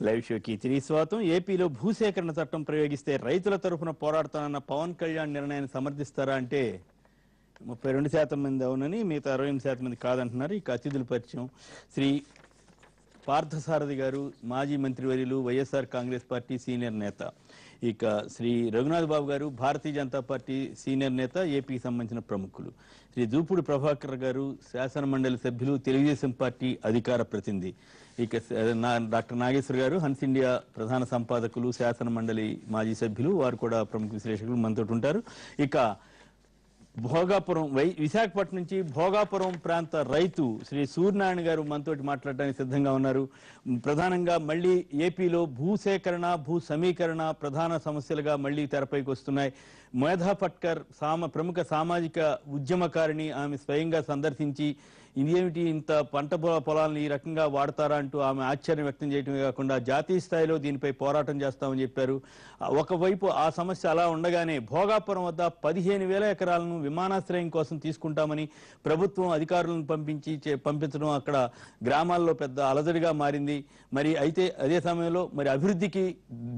Live షోకి తిరిగి స్వాగతం. ఏపీలో భూసేకరణ చట్టం ప్రయోగిస్తే రైతుల తరఫున పోరాడుతానన్న పవన్ కళ్యాణ్ నిర్ణయాన్ని సమర్థిస్తారా అంటే 32% మంది అవునని, మిగతా 68% మంది కాదంటున్నారు. ఇక అతిథుల పరిచయం శ్రీ పార్థసారథి గారు, మాజీ మంత్రివర్యులు, వైఎస్ఆర్ కాంగ్రెస్ పార్టీ సీనియర్ నేత. ఇక శ్రీ రఘునాథ్ బాబు గారు, భారతీయ జనతా పార్టీ సీనియర్ నేత, ఏపీకి సంబంధించిన ప్రముఖులు. శ్రీ దూపుడు ప్రభాకర్ గారు, శాసన మండలి సభ్యులు, తెలుగుదేశం పార్టీ అధికార ప్రతినిధి. ఇక డాక్టర్ నాగేశ్వర్ గారు, హన్స్ ఇండియా ప్రధాన సంపాదకులు, శాసన మండలి మాజీ సభ్యులు, వారు కూడా ప్రముఖ విశ్లేషకులు మనతో ఉంటారు. ఇక భోగాపురం విశాఖపట్నం నుంచి భోగాపురం ప్రాంత రైతు శ్రీ సూర్యనారాయణ గారు మనతోటి మాట్లాడడానికి సిద్ధంగా ఉన్నారు. ప్రధానంగా మళ్ళీ ఏపీలో భూసేకరణ, భూ సమీకరణ ప్రధాన సమస్యలుగా మళ్ళీ తెరపైకి వస్తున్నాయి. మేధా పట్కర్ ప్రముఖ సామాజిక ఉద్యమకారిణి, ఆమె స్వయంగా సందర్శించి ఇదేమిటి ఇంత పంట పొలాలను ఈ రకంగా వాడతారా అంటూ ఆమె ఆశ్చర్యం వ్యక్తం చేయడమే కాకుండా జాతీయ స్థాయిలో దీనిపై పోరాటం చేస్తామని చెప్పారు. ఒకవైపు ఆ సమస్య అలా ఉండగానే భోగాపురం వద్ద 15,000 ఎకరాలను విమానాశ్రయం కోసం తీసుకుంటామని ప్రభుత్వం అధికారులను పంపించడం అక్కడ గ్రామాల్లో పెద్ద అలజడిగా మారింది. మరి అయితే అదే సమయంలో మరి అభివృద్ధికి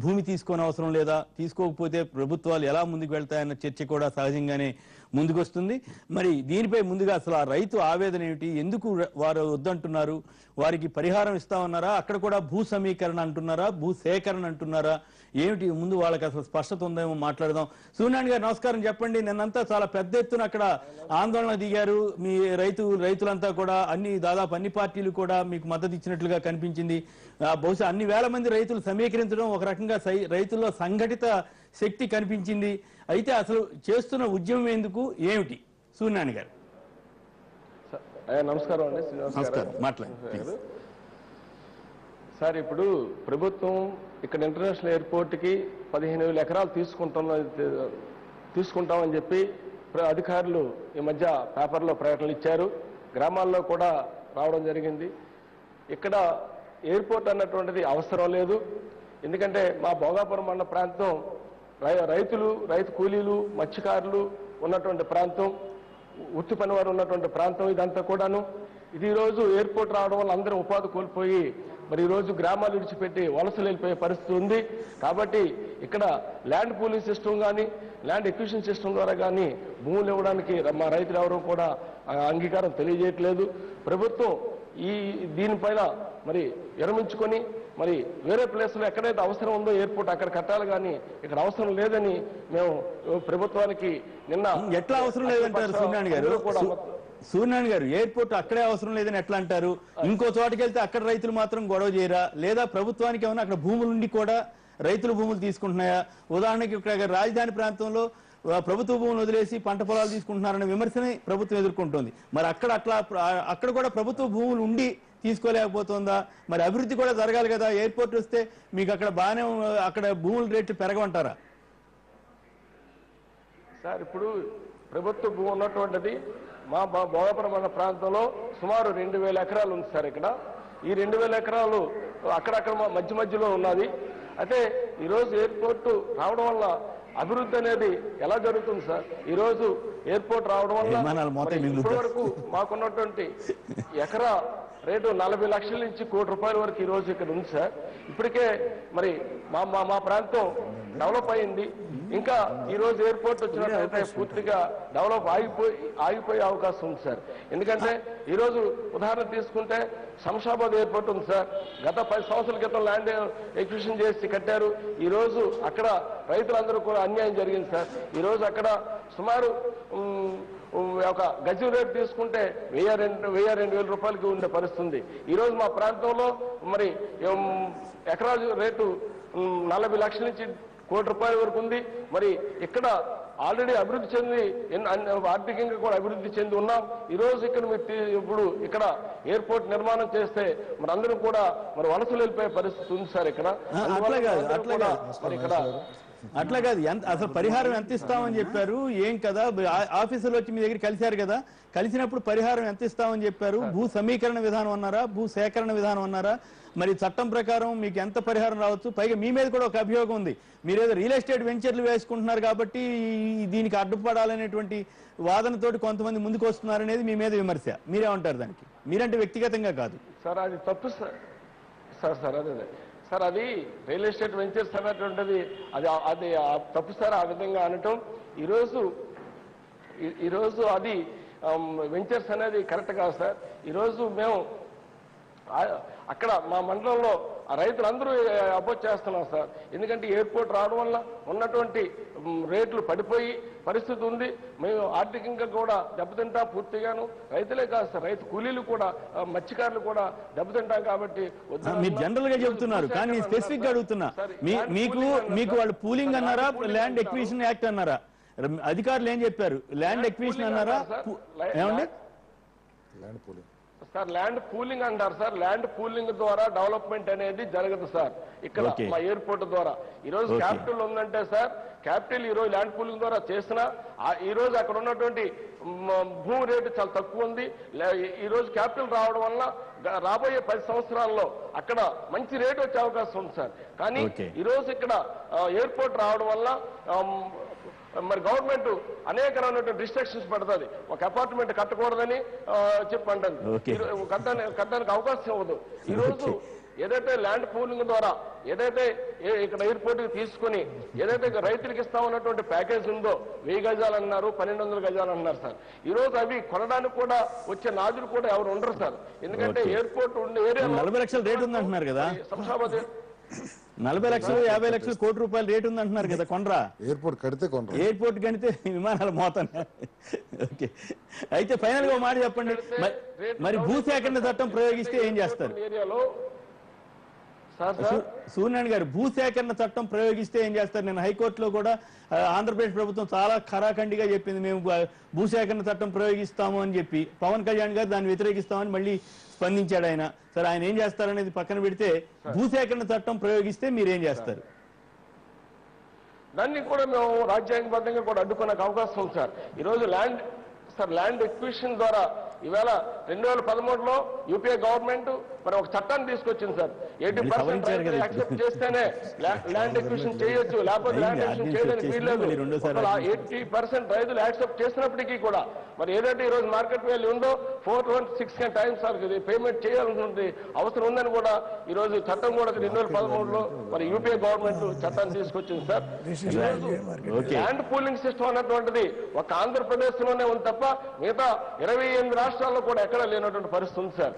భూమి తీసుకోని అవసరం లేదా, తీసుకోకపోతే ప్రభుత్వాలు ఎలా ముందుకు వెళ్తాయన్న చర్చ కూడా సహజంగానే ముందుకొస్తుంది. మరి దీనిపై ముందుగా అసలు ఆ రైతు ఆవేదన ఏమిటి, ఎందుకు వారు వద్దంటున్నారు, వారికి పరిహారం ఇస్తామన్నారా, అక్కడ కూడా భూ సమీకరణ అంటున్నారా, భూ సేకరణ అంటున్నారా, ఏమిటి ముందు వాళ్ళకి అసలు స్పష్టత ఉందేమో మాట్లాడదాం. సూర్యనారాయణ గారు నమస్కారం. చెప్పండి, నిన్నంతా చాలా పెద్ద ఎత్తున అక్కడ ఆందోళన దిగారు మీ రైతులంతా కూడా, దాదాపు అన్ని పార్టీలు కూడా మీకు మద్దతు ఇచ్చినట్లుగా కనిపించింది. బహుశా అన్ని వేల మంది రైతులు సమీకరించడం ఒక రకంగా రైతుల్లో సంఘటిత శక్తి కనిపించింది. అయితే అసలు చేస్తున్న ఉద్యమం ఎందుకు, ఏమిటి సూర్యనారాయణ గారు? నమస్కారం అండి. శ్రీనివాస్ మాట్లాడండి సార్. ఇప్పుడు ప్రభుత్వం ఇక్కడ ఇంటర్నేషనల్ ఎయిర్పోర్ట్ కి 15,000 ఎకరాలు తీసుకుంటామని చెప్పి అధికారులు ఈ మధ్య పేపర్లో ప్రకటనలు ఇచ్చారు. గ్రామాల్లో కూడా రావడం జరిగింది. ఇక్కడ ఎయిర్పోర్ట్ అన్నటువంటిది అవసరం లేదు. ఎందుకంటే మా భోగాపురం అన్న ప్రాంతం రైతు కూలీలు, మత్స్యకారులు ఉన్నటువంటి ప్రాంతం, వృత్తి పని వారు ఉన్నటువంటి ప్రాంతం ఇదంతా కూడాను. ఇది ఈరోజు ఎయిర్పోర్ట్ రావడం వల్ల అందరూ ఉపాధి కోల్పోయి మరి ఈరోజు గ్రామాలు విడిచిపెట్టి వలసలు వెళ్ళిపోయే పరిస్థితి ఉంది. కాబట్టి ఇక్కడ ల్యాండ్ పూలింగ్ సిస్టమ్ కానీ, ల్యాండ్ ఎక్విజిషన్ సిస్టమ్ ద్వారా కానీ భూములు ఇవ్వడానికి మా రైతులు ఎవరు కూడా అంగీకారం తెలియజేయట్లేదు. ప్రభుత్వం దీనిపైన మరి విరమించుకొని మరి వేరే ప్లేస్లో ఎక్కడైతే అవసరం ఉందో ఎయిర్పోర్ట్ అక్కడ కట్టాలి, కానీ ఇక్కడ అవసరం లేదని మేము ప్రభుత్వానికి నిన్న. ఎట్లా అవసరం లేదంటారు సూర్యనారాయణ గారు? సూర్యనారాయణ గారు, ఎయిర్పోర్ట్ అక్కడే అవసరం లేదని ఎట్లా అంటారు? ఇంకో చోటుకి వెళ్తే అక్కడ రైతులు మాత్రం గొడవ చేయరా? లేదా ప్రభుత్వానికి ఏమైనా అక్కడ భూములు ఉండి కూడా రైతులు భూములు తీసుకుంటున్నాయా? ఉదాహరణకి ఇక్కడ రాజధాని ప్రాంతంలో ప్రభుత్వ భూములు వదిలేసి పంట పొలాలు తీసుకుంటున్నారనే విమర్శనే ప్రభుత్వం ఎదుర్కొంటోంది. మరి అక్కడ కూడా ప్రభుత్వ భూములు ఉండి తీసుకోలేకపోతుందా? మరి అభివృద్ధి కూడా జరగాలి కదా. ఎయిర్పోర్ట్ వస్తే మీకు అక్కడ బాగానే అక్కడ భూముల రేట్లు పెరగమంటారా? సార్, ఇప్పుడు ప్రభుత్వ భూమి ఉన్నటువంటిది మా భోగాపురం అన్న ప్రాంతంలో సుమారు 2,000 ఎకరాలు ఉంది సార్. ఇక్కడ ఈ 2,000 ఎకరాలు అక్కడక్కడ మధ్యలో ఉన్నది. అయితే ఈరోజు ఎయిర్పోర్టు రావడం వల్ల అభివృద్ధి అనేది ఎలా జరుగుతుంది సార్? ఈరోజు ఎయిర్పోర్ట్ రావడం వల్ల ఇప్పటి వరకు మాకున్నటువంటి ఎకరా రేటు 40 లక్షల నుంచి ₹1 కోటి వరకు ఈ రోజు ఇక్కడ ఉంది సార్. ఇప్పటికే మరి మా ప్రాంతం డెవలప్ అయింది. ఇంకా ఈ రోజు ఎయిర్పోర్ట్ వచ్చినట్లయితే పూర్తిగా డెవలప్ ఆగిపోయే అవకాశం ఉంది సార్. ఎందుకంటే ఈరోజు ఉదాహరణ తీసుకుంటే శంషాబాద్ ఎయిర్పోర్ట్ ఉంది సార్. గత 10 సంవత్సరాల క్రితం ల్యాండ్ ఎక్విజిషన్ చేసి కట్టారు. ఈ రోజు అక్కడ రైతులందరూ కూడా అన్యాయం జరిగింది సార్. ఈ రోజు అక్కడ సుమారు ఒక గజం రేటు తీసుకుంటే 1,000-2,000 రూపాయలకి ఉండే పరిస్థితుంది. ఈరోజు మా ప్రాంతంలో మరి ఎకరా రేటు 40 లక్షల నుంచి ₹1 కోటి వరకు ఉంది. మరి ఇక్కడ ఆల్రెడీ అభివృద్ధి చెంది ఆర్థికంగా కూడా అభివృద్ధి చెంది ఉన్నాం. ఈ రోజు ఇక్కడ ఇప్పుడు ఇక్కడ ఎయిర్పోర్ట్ నిర్మాణం చేస్తే మరి అందరూ కూడా మరి వలసలు వెళ్ళిపోయే పరిస్థితి ఉంది సార్. ఇక్కడ అట్లా కాదు. అసలు పరిహారం ఎంత ఇస్తామని చెప్పారు? ఏం కదా, ఆఫీసులో వచ్చి మీ దగ్గర కలిశారు కదా, కలిసినప్పుడు పరిహారం ఎంత ఇస్తామని చెప్పారు? భూ సమీకరణ విధానం అన్నారా, భూ సేకరణ విధానం అన్నారా? మరి చట్టం ప్రకారం మీకు ఎంత పరిహారం రావచ్చు? పైగా మీ మీద కూడా ఒక అభియోగం ఉంది, మీరేదో రియల్ ఎస్టేట్ వెంచర్లు వేసుకుంటున్నారు కాబట్టి దీనికి అడ్డుపడాలనేటువంటి వాదనతోటి కొంతమంది ముందుకు వస్తున్నారనేది మీ మీద విమర్శ. మీరేమంటారు దానికి? మీరంటే వ్యక్తిగతంగా కాదు సార్, అది తప్పు సార్. అదే సార్ అది రియల్ ఎస్టేట్ వెంచర్స్ అనేటువంటిది అది తప్పు సార్ ఆ విధంగా అనటం. ఈరోజు అది వెంచర్స్ అనేది కరెక్ట్ కాదు సార్. ఈరోజు మేము అక్కడ మా మండలంలో ఆ రైతులందరూ అపోజ్ చేస్తున్నాం సార్. ఎందుకంటే ఎయిర్పోర్ట్ రావడం వల్ల ఉన్నటువంటి రేట్లు పడిపోయి పరిస్థితి ఉంది. మేము ఆర్థికంగా కూడా దెబ్బతింటాం పూర్తిగాను. రైతులే కాదు సార్, రైతు కూలీలు కూడా, మత్స్యకారులు కూడా దెబ్బతింటాం. కాబట్టి మీరు జనరల్ గా చెబుతున్నారు, కానీ స్పెసిఫిక్ గా అడుగుతున్నా, మీకు వాళ్ళు పూలింగ్ అన్నారా, ల్యాండ్ ఎక్విజిషన్ యాక్ట్ అన్నారా? అధికారులు ఏం చెప్పారు? ల్యాండ్ ఎక్విజిషన్ అన్నారా? ఏమండి సార్ ల్యాండ్ పూలింగ్ అంటారు సార్. ల్యాండ్ పూలింగ్ ద్వారా డెవలప్మెంట్ అనేది జరగదు సార్ ఇక్కడ మా ఎయిర్పోర్ట్ ద్వారా. ఈరోజు క్యాపిటల్ ఉందంటే సార్, క్యాపిటల్ ఈరోజు ల్యాండ్ పూలింగ్ ద్వారా చేసినా ఈరోజు అక్కడ ఉన్నటువంటి భూమి రేటు చాలా తక్కువ ఉంది. ఈరోజు క్యాపిటల్ రావడం వల్ల రాబోయే 10 సంవత్సరాల్లో అక్కడ మంచి రేటు వచ్చే అవకాశం ఉంది సార్. కానీ ఈరోజు ఇక్కడ ఎయిర్పోర్ట్ రావడం వల్ల మరి గవర్నమెంట్ అనేక రకమైనటువంటి రిస్ట్రిక్షన్స్ పెడుతుంది. ఒక అపార్ట్మెంట్ కట్టకూడదని చెప్పండి, కట్టడానికి అవకాశం ఇవ్వదు. ఈరోజు ఏదైతే ల్యాండ్ పూలింగ్ ద్వారా ఏదైతే ఇక్కడ ఎయిర్పోర్ట్ కి తీసుకుని ఏదైతే రైతులకు ఇస్తామన్నటువంటి ప్యాకేజ్ ఉందో 1000 గజాలు అన్నారు, 1200 గజాలు అన్నారు సార్. ఈ రోజు అవి కొనడానికి కూడా వచ్చే నాదులు కూడా ఎవరు ఉండరు సార్. ఎందుకంటే ఎయిర్పోర్ట్ ఉండే ఏరియా 40 లక్షల రేటు ఉందంటున్నారు కదా, శంషాబాద్ 40 లక్షలు 50 లక్షలు కోటి రూపాయలు రేటు ఉంది అంటున్నారు కదా. కొనరా? ఎయిర్పోర్ట్ కడితే విమానాలు మోతాను. ఓకే, అయితే ఫైనల్ గా మాట చెప్పండి, మరి భూసేకరణ చట్టం ప్రయోగిస్తే ఏం చేస్తారు? సూర్యనారాయణ గారు, భూసేకరణ చట్టం ప్రయోగిస్తే ఏం చేస్తారు? నేను హైకోర్టులో కూడా ఆంధ్రప్రదేశ్ ప్రభుత్వం చాలా ఖరాఖండిగా చెప్పింది, మేము భూసేకరణ చట్టం ప్రయోగిస్తాము అని చెప్పి. పవన్ కళ్యాణ్ గారు దాన్ని వ్యతిరేకిస్తామని మళ్ళీ స్పందించాడు ఆయన. సరే, ఆయన ఏం చేస్తారనేది పక్కన పెడితే భూసేకరణ చట్టం ప్రయోగిస్తే మీరేం చేస్తారు? దాన్ని కూడా మేము రాజ్యాంగబద్ధంగా కూడా అడ్డుకునే అవకాశం ఉంది సార్. ఈరోజు ల్యాండ్ ఎక్విజిషన్ ద్వారా ఈవేళ 2013లో యూపీఏ గవర్నమెంట్ మరి ఒక చట్టాన్ని తీసుకొచ్చింది సార్. 80% యాక్సెప్ట్ చేస్తేనే ల్యాండ్ ఎక్విజిషన్ చేయొచ్చు, లేకపోతే ల్యాండ్ ఎక్విజిషన్ చేయడానికి వీల్లేదు. 80% రైతులు యాక్సెప్ట్ చేసినప్పటికీ కూడా మరి ఏదైతే ఈ రోజు మార్కెట్ వాల్యూ ఉందో 416 టైమ్స్ సార్ పేమెంట్ చేయాల్సి అవసరం ఉందని కూడా ఈ రోజు చట్టం కూడా 2013లో మరి యూపీఏ గవర్నమెంట్ చట్టాన్ని తీసుకొచ్చింది సార్. ల్యాండ్ పూలింగ్ సిస్టమ్ అన్నటువంటిది ఒక ఆంధ్రప్రదేశ్ లోనే ఉంది తప్ప మిగతా 28 రాష్ట్రాల్లో కూడా ఎక్కడ లేనటువంటి పరిస్థితి ఉంది సార్.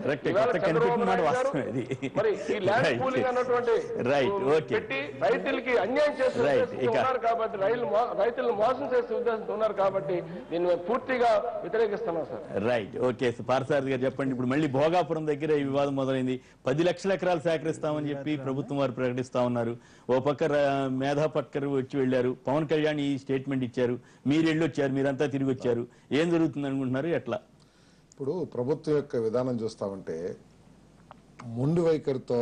మరి ఈ ల్యాండ్ పూలింగ్ అన్నటువంటి పెట్టి రైతులకి అన్యాయం చేసే ఉన్నారు కాబట్టి, రైతులను మోసం చేసే ఉద్దేశంతో ఉన్నారు కాబట్టి దీన్ని పూర్తిగా వ్యతిరేకిస్తున్నాం సార్. Right, okay. పార్థసారథి గారు చెప్పండి, ఇప్పుడు మళ్ళీ భోగాపురం దగ్గర ఈ వివాదం మొదలైంది. 10 లక్షల ఎకరాలు సేకరిస్తామని చెప్పి ప్రభుత్వం వారు ప్రకటిస్తా ఉన్నారు. ఓ పక్క మేధా పట్కర్ వచ్చి వెళ్లారు, పవన్ కళ్యాణ్ ఈ స్టేట్మెంట్ ఇచ్చారు, మీరు వెళ్ళొచ్చారు, మీరంతా తిరిగి వచ్చారు. ఏం జరుగుతుంది అనుకుంటున్నారు? ఎట్లా? ఇప్పుడు ప్రభుత్వం యొక్క విధానం చూస్తామంటే మొండి వైఖరితో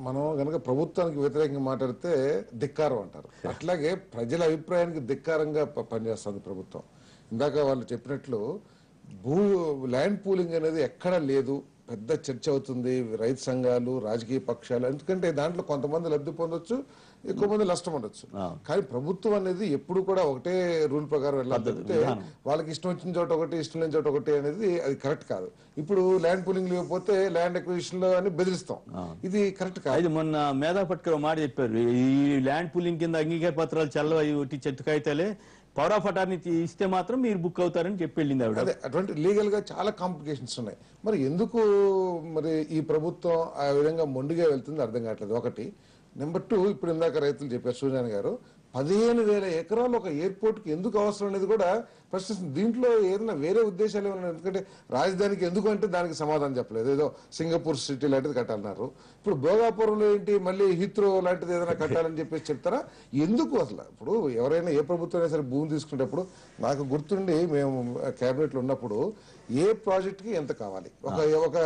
మనం కనుక ప్రభుత్వానికి వ్యతిరేకంగా మాట్లాడితే ధిక్కారం అంటారు. అట్లాగే ప్రజల అభిప్రాయానికి ధిక్కారంగా పనిచేస్తుంది ప్రభుత్వం. ఇందాక వాళ్ళు చెప్పినట్లు ల్యాండ్ పూలింగ్ అనేది ఎక్కడా లేదు, పెద్ద చర్చ అవుతుంది రైతు సంఘాలు, రాజకీయ పక్షాలు. ఎందుకంటే దాంట్లో కొంతమంది లబ్ధి పొందొచ్చు, ఎక్కువ మంది నష్టం ఉండొచ్చు. కానీ ప్రభుత్వం అనేది ఎప్పుడు కూడా ఒకటే రూల్ ప్రకారం వెళ్ళాలంటే వాళ్ళకి ఇష్టం వచ్చిన చోట ఒకటి, ఇష్టం లేని చోట ఒకటి అనేది అది కరెక్ట్ కాదు. ఇప్పుడు ల్యాండ్ పూలింగ్ లేకపోతే ల్యాండ్ ఎక్విజిషన్ లో అని బెదిరిస్తాం, ఇది కరెక్ట్ కాదు. మొన్న మేధా పట్కర్ మాట చెప్పారు, ఈ ల్యాండ్ పూలింగ్ కింద అంగీకార పత్రాలు చల్లవ ఒకటి చెట్టు కాగితాలే, పవర్ ఆఫ్ అటార్నీ ఇస్తే మాత్రం మీరు బుక్ అవుతారని చెప్పి వెళ్ళింది ఆవిడ. అదే అటువంటి లీగల్ గా చాలా కాంప్లికేషన్స్ ఉన్నాయి. మరి ఎందుకు మరి ఈ ప్రభుత్వం ఆ విధంగా మొండిగా వెళ్తుంది అర్థం కావట్లేదు. ఒకటి. నెంబర్ 2, ఇప్పుడు ఇందాక రైతులు చెప్పారు సూర్యనారాయణ గారు, 15,000 ఎకరాలు ఒక ఎయిర్పోర్ట్ కి ఎందుకు అవసరం అనేది కూడా ప్రశ్నిస్తుంది. దీంట్లో ఏదైనా వేరే ఉద్దేశాలు ఏమన్నా? ఎందుకంటే రాజధానికి ఎందుకు అంటే దానికి సమాధానం చెప్పలేదు. ఏదో సింగపూర్ సిటీ లాంటిది కట్టాలన్నారు. ఇప్పుడు భోగాపురంలో ఏంటి మళ్ళీ హీత్రో లాంటిది ఏదైనా కట్టాలని చెప్పేసి చెప్తారా? ఎందుకు అసలు? ఇప్పుడు ఎవరైనా ఏ ప్రభుత్వం అయినా సరే భూమి తీసుకునేటప్పుడు, నాకు గుర్తుండి మేము కేబినెట్ లో ఉన్నప్పుడు ఏ ప్రాజెక్ట్ కి ఎంత కావాలి, ఒక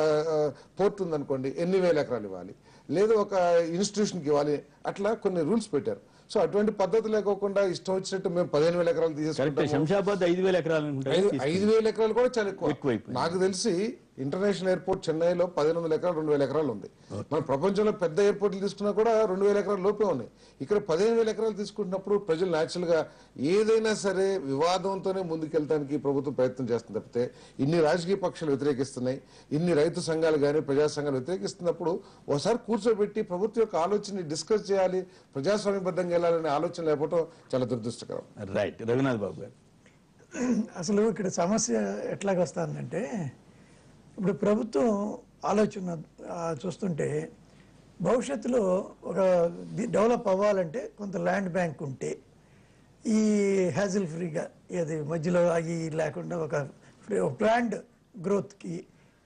పోర్ట్ ఉందనుకోండి ఎన్ని వేల ఎకరాలు ఇవ్వాలి, లేదా ఒక ఇన్స్టిట్యూషన్కి ఇవ్వాలి, అట్లా కొన్ని రూల్స్ పెట్టారు. సో అటువంటి పద్ధతి లేకోకుండా ఇష్టం వచ్చినట్టు మేము 15,000 ఎకరాలు తీసుకుంటాం. శంషాబాద్ 5,000 ఎకరాలు, 5,000 ఎకరాలు కూడా చాలా ఎక్కువ. నాకు తెలిసి ఇంటర్నేషనల్ ఎయిర్పోర్ట్ చెన్నైలో 1500 ఎకరాలు 2000 ఎకరాలు ఉంది. మన ప్రపంచంలో పెద్ద ఎయిర్పోర్ట్లు తీసుకున్నా కూడా 2000 ఎకరాల లోపే ఉన్నాయి. ఇక్కడ 15,000 ఎకరాలు తీసుకుంటున్నప్పుడు ప్రజలు న్యాచురల్ గా ఏదైనా సరే వివాదంతోనే ముందుకెళ్ళడానికి ప్రభుత్వం ప్రయత్నం చేస్తుంది తప్పితే ఇన్ని రాజకీయ పక్షాలు వ్యతిరేకిస్తున్నాయి, ఇన్ని రైతు సంఘాలు కానీ ప్రజా సంఘాలు వ్యతిరేకిస్తున్నప్పుడు ఒకసారి కూర్చోబెట్టి ప్రభుత్వం యొక్క ఆలోచనని డిస్కస్ చేయాలి, ప్రజాస్వామ్యబద్ధంగా వెళ్ళాలనే ఆలోచన లేకపోవడం చాలా దురదృష్టకరం. రైట్. రఘునాథ్ బాబు గారు, అసలు ఇక్కడ సమస్య ఎట్లాగొస్తుందంటే ఇప్పుడు ప్రభుత్వం ఆలోచన చూస్తుంటే భవిష్యత్తులో ఒక డెవలప్ అవ్వాలంటే కొంత ల్యాండ్ బ్యాంక్ ఉంటే ఈ హ్యాజిల్ ఫ్రీగా ఏది మధ్యలో అవి లేకుండా ఒక ప్లాండ్ గ్రోత్కి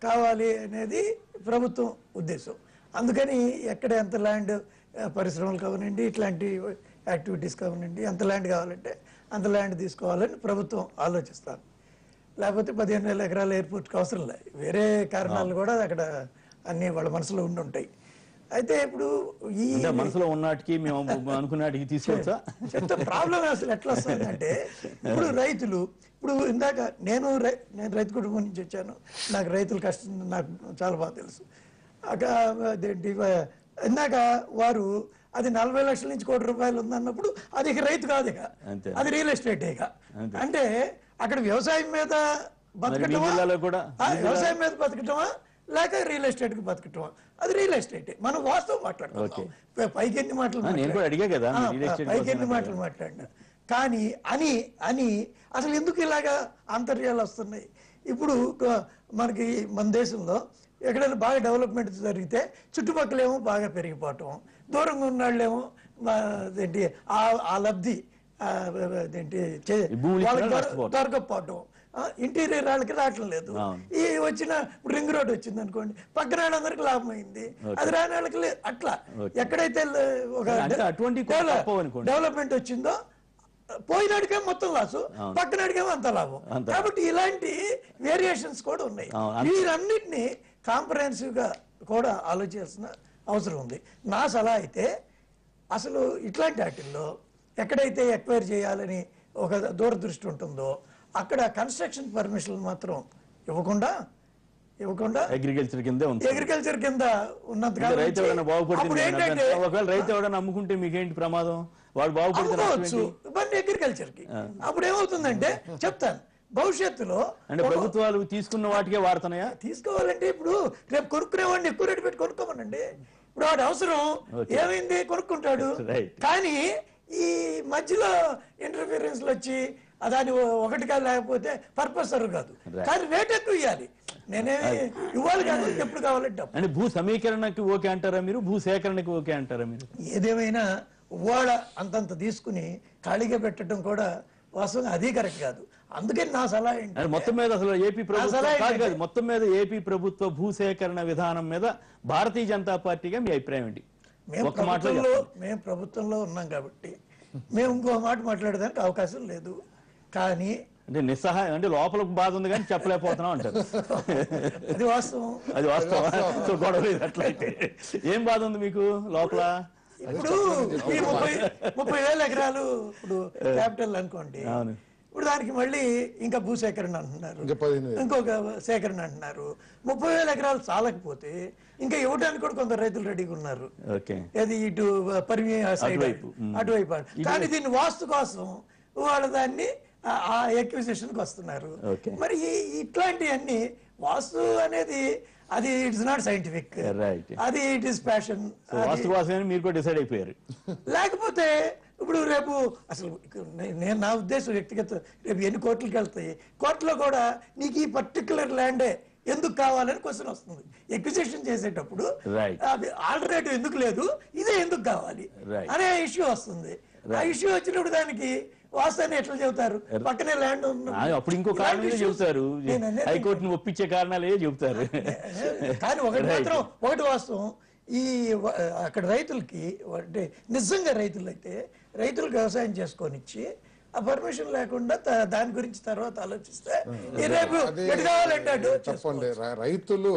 కావాలి అనేది ప్రభుత్వం ఉద్దేశం. అందుకని ఎక్కడ ఎంత ల్యాండ్ పరిశ్రమలు కావనండి, ఇట్లాంటి యాక్టివిటీస్ కావనండి, ఎంత ల్యాండ్ కావాలంటే అంత ల్యాండ్ తీసుకోవాలని ప్రభుత్వం ఆలోచిస్తారు. లేకపోతే 15,000 ఎకరాల ఎయిర్పోర్ట్కి అవసరం లేదు, వేరే కారణాలు కూడా అక్కడ అన్ని వాళ్ళ మనసులో ఉండి ఉంటాయి. అయితే ఇప్పుడు ఈ మనసులో ఉన్నటికి మేము అనుకున్నటికి తీసుకోవచ్చా చెప్తా. ప్రాబ్లం అసలు ఎట్లా వస్తుందంటే ఇప్పుడు రైతులు, ఇప్పుడు ఇందాక నేను రైతు కుటుంబం నుంచి వచ్చాను, నాకు రైతుల కష్టం నాకు చాలా బాగా తెలుసు. అదేంటి ఇందాక వారు అది 40 లక్షల నుంచి ₹1,00,00,000 ఉందన్నప్పుడు అది ఇక రైతు కాదు, ఇక అది రియల్ ఎస్టేట్. ఇక అంటే అక్కడ వ్యవసాయం మీద బతకటమా, వ్యవసాయం మీద బతకటమా లేక రియల్ ఎస్టేట్ కి బతకటమా, అది రియల్ ఎస్టేట్. మనం వాస్తవం మాట్లాడుతున్నాం, పైకి ఎన్ని మాటలు మాట్లాడినా కానీ అని అని అసలు ఎందుకు ఇలాగా అంతర్యాలు వస్తున్నాయి. ఇప్పుడు మనకి మన దేశంలో ఎక్కడైనా బాగా డెవలప్మెంట్ జరిగితే చుట్టుపక్కలేమో బాగా పెరిగిపోవటం, దూరంగా ఉన్నాళ్ళేమో ఏంటి ఆ లబ్ధి ఏంటి దొరకపోవటం, ఇంటీరియర్ వాళ్ళకి రావటం లేదు. ఈ వచ్చిన రింగ్ రోడ్ వచ్చింది అనుకోండి, పక్కన వాళ్ళందరికి లాభం అయింది, అది రాని వాళ్ళకి లేదు. అట్లా ఎక్కడైతే ఒక డెవలప్మెంట్ వచ్చిందో పోయినాడికే మొత్తం లాసు, పక్కనాడికేమో అంత లాభం. కాబట్టి ఇలాంటి వేరియేషన్స్ కూడా ఉన్నాయి. వీరన్నిటిని కాంప్రహెన్సివ్ గా కూడా ఆలోచించాల్సిన అవసరం ఉంది. నా సలహా అయితే అసలు ఇట్లాంటి వాటిల్లో ఎక్కడైతే ఎక్వైర్ చేయాలని ఒక దూరదృష్టి ఉంటుందో అక్కడ కన్స్ట్రక్షన్ పర్మిషన్ మాత్రం ఇవ్వకుండా అగ్రికల్చర్ కింద ఉన్నంత రైతు ఎవరైనా అమ్ముకుంటే మీకేంటి ప్రమాదం, వాడు బాగుపడుతుంది అగ్రికల్చర్ కి. అప్పుడు ఏమవుతుందంటే చెప్తాను, భవిష్యత్తులో అంటే ప్రభుత్వాలు తీసుకున్న వాటికే వాడుతున్నాయా? తీసుకోవాలంటే ఇప్పుడు రేపు కొనుక్కునేవాడిని ఎక్కువ రేటు పెట్టి కొనుక్కోమనండి. ఇప్పుడు వాడి అవసరం ఏమైంది కొనుక్కుంటాడు, కానీ ఈ మధ్యలో ఇంటర్ఫీరెన్స్లు వచ్చి దాని ఒకటిగా లేకపోతే పర్పస్ సర్వ్ కాదు, కానీ రేట్ ఎక్కువ ఇవ్వాలి. నేనేమి ఇవ్వాలి కాదు, ఎప్పుడు కావాలంటే అంటే భూ సమీకరణకి ఓకే అంటారా మీరు, భూ సేకరణకి ఓకే అంటారా మీరు? ఏదేమైనా వాళ్ళ అంతంత తీసుకుని ఖాళీగా పెట్టడం కూడా వాస్తవంగా అది కరెక్ట్ కాదు. అందుకని నా సలహా ఏంటి, మొత్తం మీద అసలు ఏపీ ప్రభుత్వం మొత్తం మీద ఏపీ ప్రభుత్వ భూసేకరణ విధానం మీద భారతీయ జనతా పార్టీగా మీ అభిప్రాయం ఏంటి? మేము ప్రభుత్వంలో ఉన్నాం కాబట్టి మేము ఇంకో మాట మాట్లాడడానికి అవకాశం లేదు. కానీ అంటే నిస్సహాయం, అంటే లోపలకు బాధ ఉంది కానీ చెప్పలేకపోతున్నాం అంటారు. అది వాస్తవం. సో గొడవ లేదు. అట్లయితే ఏం బాధ ఉంది మీకు లోపల? ఇప్పుడు 30,000 ఎకరాలు ఇప్పుడు క్యాపిటల్ అనుకోండి, ఇప్పుడు దానికి మళ్ళీ ఇంకా భూసేకరణ అంటున్నారు, ఇంకొక సేకరణ అంటున్నారు. 30,000 ఎకరాలు చాలకపోతే ఇంకా ఇవ్వడానికి కూడా కొంత రైతులు రెడీగా ఉన్నారు. అది ఇటు పరిమి సైడ్ అటువైపు. కానీ దీన్ని వాస్తు కోసం వాళ్ళు దాన్ని ఆ ఎక్విజిషన్కి వస్తున్నారు. మరి ఇట్లాంటివన్నీ వాస్తు అనేది అది ఇట్స్ నాట్ సైంటిఫిక్, అది ఇట్ ఈస్ ప్యాషన్. మీరు కూడా డిసైడ్ అయిపోయారు. లేకపోతే ఇప్పుడు రేపు అసలు నేను నా ఉద్దేశం వ్యక్తిగత, రేపు ఎన్ని కోర్టులకు వెళ్తాయి, కోర్టులో కూడా నీకు ఈ పర్టికులర్ ల్యాండే ఎందుకు కావాలని క్వశ్చన్ వస్తుంది. ఎక్విజిషన్ చేసేటప్పుడు ఆల్టర్నేటివ్ ఎందుకు లేదు, ఇదే ఎందుకు కావాలి అనే ఇష్యూ వస్తుంది. ఆ ఇష్యూ వచ్చినప్పుడు దానికి వాస్తవాన్ని ఎట్లా చెబుతారు, పక్కనే ల్యాండ్ ఉంది అప్పుడు ఇంకో కారణం చెబుతారు, హైకోర్టుని ఒప్పించే కారణాలే చెబుతారు. కానీ ఒకటి వాస్తవం, ఈ అక్కడ రైతులకి అంటే నిజంగా రైతులైతే రైతులకు వ్యవసాయం చేసుకొనిచ్చి ఆ పర్మిషన్ లేకుండా దాని గురించి తర్వాత ఆలోచిస్తే రేపు చెప్పండి. రైతులు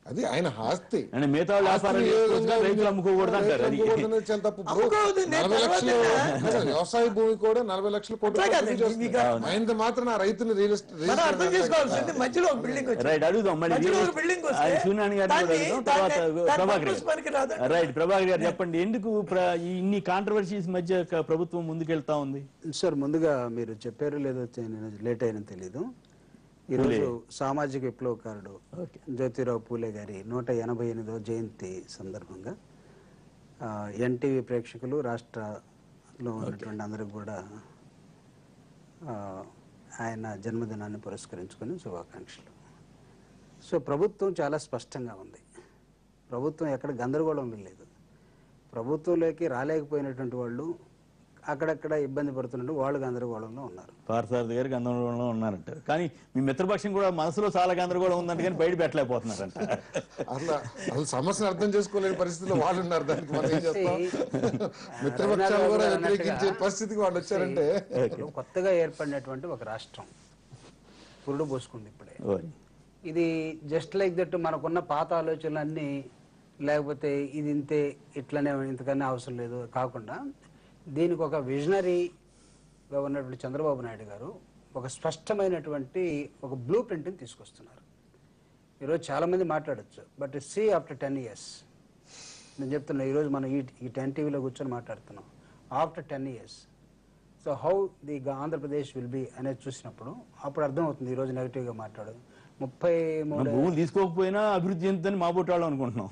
అది ఆయన ఆస్తి. అంటే మిగతా వాళ్ళు వ్యాపారాలు చేసుకోవచ్చుగా, రైతులు అమ్ముకోకూడదు అంటారు. అది చాలా తప్పు. 40 లక్షలు వ్యవసాయ భూమి కూడా 40 లక్షల కోట్లు ఆయన మాత్రం ఆ రైతుని అర్థం చేసుకోవాల్సింది. మధ్యలో ఒక బిల్డింగ్ రైట్ అడుగుదాం మళ్ళీ సూర్యనారాయణ గారు తర్వాత ప్రభాకర్ గారు చెప్పండి, ఎందుకు ఇన్ని కాంట్రవర్సీస్ మధ్య ప్రభుత్వం ముందుకెళ్తా ఉంది? సార్, ముందుగా మీరు చెప్పారు లేదో లేట్ అయినా తెలీదు, ఈరోజు సామాజిక విప్లవకారుడు జ్యోతిరావు పూలే గారి 188వ జయంతి సందర్భంగా ఎన్టీవీ ప్రేక్షకులు, రాష్ట్రంలో ఉన్నటువంటి అందరికి కూడా ఆయన జన్మదినాన్ని పురస్కరించుకొని శుభాకాంక్షలు. సో ప్రభుత్వం చాలా స్పష్టంగా ఉంది. ప్రభుత్వం ఎక్కడ గందరగోళంలో లేదు. ప్రభుత్వంలోకి రాలేకపోయినటువంటి వాళ్ళు అక్కడక్కడ ఇబ్బంది పడుతున్నట్టు వాళ్ళు గందరగోళంలో ఉన్నారు. పార్థసారథి గారు గందరగోళంలో ఉన్నారంటారు, కానీ మీ మిత్రపక్షం కూడా మనసులో చాలా గందరగోళం ఉందంటే కానీ బయట పెట్టలేకపోతున్నారంట. అసలు సమస్యను అర్థం చేసుకోలేని పరిస్థితిలో వాళ్ళు ఉన్నారు. దానికి మనం ఏం చేస్తాం? మిత్రపక్షాలు కూడా వ్యతిరేకించే పరిస్థితికి వాళ్ళు వచ్చారంటే. కొత్తగా ఏర్పడినటువంటి ఒక రాష్ట్రం పురుడు పోసుకుంది ఇప్పుడే. ఇది జస్ట్ లైక్ దట్ మనకున్న పాత ఆలోచనలన్నీ లేకపోతే ఇది ఇంతే ఇట్లనే ఇంతకన్నా అవసరం లేదు కాకుండా దీనికి ఒక విజనరీగా ఉన్నటువంటి చంద్రబాబు నాయుడు గారు ఒక స్పష్టమైనటువంటి ఒక బ్లూ ప్రింట్ని తీసుకొస్తున్నారు. ఈరోజు చాలామంది మాట్లాడచ్చు, బట్ సీ ఆఫ్టర్ 10 years నేను చెప్తున్నా, ఈరోజు మనం ఈ 10 టీవీలో కూర్చొని మాట్లాడుతున్నాం. After 10 years so how the Andhra Pradesh will be అనేది చూసినప్పుడు అప్పుడు అర్థమవుతుంది. ఈరోజు నెగిటివ్గా మాట్లాడు 33 భూములు తీసుకోకపోయినా అభివృద్ధి చెందుతుందని మా బోటాళ్ళు అనుకుంటున్నాం.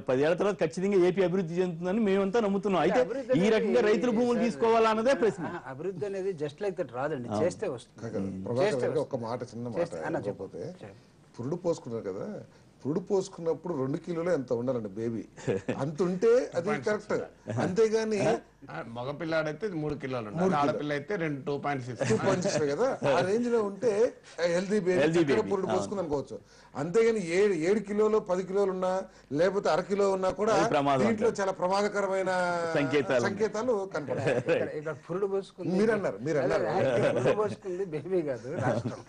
10 ఏళ్ల తర్వాత ఖచ్చితంగా ఏపీ అభివృద్ధి చెందుతుందని మేమంతా నమ్ముతున్నాం. అయితే ఈ రకంగా రైతుల భూములు తీసుకోవాలన్నదే ప్రశ్న. అభివృద్ధి అనేది జస్ట్ లైక్ దట్ రాదండి, చేస్తే వస్తుంది. ఒక మాట, చిన్న మాట చెప్పకపోతే, పురుడు పోసుకున్నారు కదా, పురుడు పోసుకున్నప్పుడు 2 కిలోలు ఎంత ఉండాలండి బేబీ, అంత ఉంటే అది కరెక్ట్. అంతేగాని మగపిల్లాడైతే 3 కిలోలు ఉండాలి, ఆడపిల్ల అయితే 2.6 కదా, ఆ రేంజ్ లో ఉంటే హెల్దీ బేబీ పురుడు పోసుకుంది అనుకోవచ్చు. అంతేగాని 7 కిలోలు 10 కిలోలు ఉన్నా లేకపోతే 1/2 కిలో ఉన్నా కూడా దీంట్లో చాలా ప్రమాదకరమైన సంకేతాలు కనపడతాయి. పురుడు పోసుకుంది మీరన్నారు పోసుకుంది బేబీ కాదు, రాష్ట్రం.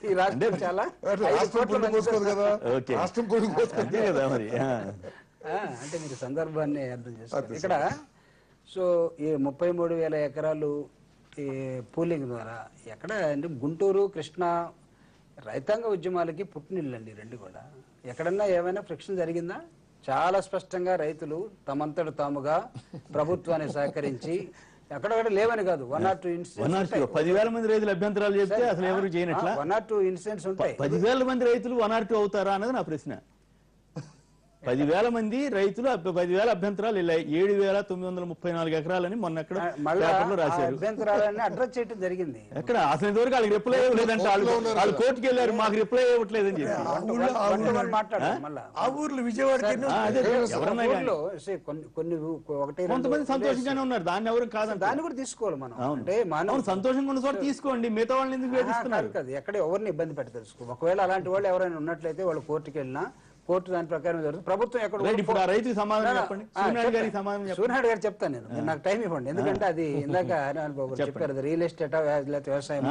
ఈ రాష్ట్రం చాలా పురుడు పోసుకోదు కదా, రాష్ట్రం పురుడు పోసుకుంది కదా. మరి అంటే మీరు సందర్భాన్ని అర్థం చేస్తారు ఇక్కడ. సో ఈ 33,000 ఎకరాలు ఈ పూలింగ్ ద్వారా ఎక్కడ అంటే గుంటూరు, కృష్ణా రైతాంగ ఉద్యమాలకి పుట్టినిళ్ళండి రెండు కూడా. ఎక్కడన్నా ఏమైనా ఫ్రిక్షన్ జరిగిందా? చాలా స్పష్టంగా రైతులు తమంతట తాముగా ప్రభుత్వాన్ని సహకరించి ఎక్కడక్కడ లేవని కాదు, 1 or 2 ఇన్సిడెంట్స్ 10,000 మంది రైతులు అభ్యంతరాలు చెప్తే అసలు ఎవరు చేయనట్లా 1 or 2 ఇన్సిడెంట్స్ ఉంటాయి. 10,000 మంది రైతులు 1 or 2 అవుతారా అన్నది నా ప్రశ్న. 10,000 మంది రైతులు 10,000 అభ్యంతరాలు వెళ్ళాయి. 7,934 ఎకరాలని మొన్న ఎక్కడ రాశారు. అభ్యంతరాలన్నీ అడ్రస్ చేయడం జరిగింది. ఎక్కడ అసలు ఇంతవరకు వాళ్ళకి రిప్లై ఇవ్వలేదంటే వాళ్ళు కోర్టుకి వెళ్ళారు, మాకు రిప్లై ఇవ్వట్లేదని చెప్పి కొంతమంది సంతోషంగానే ఉన్నారు, దాన్ని ఎవరు కాదు, దాన్ని కూడా తీసుకోవాలి మనం. అంటే మనం సంతోషంగా ఉన్న చోట తీసుకోండి, మిగతా వాళ్ళని ఎందుకు వేధిస్తున్నారు? కాదు, ఎక్కడ ఎవరిని ఇబ్బంది పెట్టి తెలుసుకో. ఒకవేళ అలాంటి వాళ్ళు ఎవరైనా ఉన్నట్లయితే వాళ్ళు కోర్టుకి వెళ్ళినా కోర్టు దాని ప్రకారం జరుగుతుంది. ప్రభుత్వం ఎక్కడ సూర్యనాయుడు గారు చెప్తాను నేను, నాకు టైం ఇవ్వండి. ఎందుకంటే అది ఇందాక చెప్పారు రియల్ ఎస్టేట్ లేకపోతే వ్యవసాయం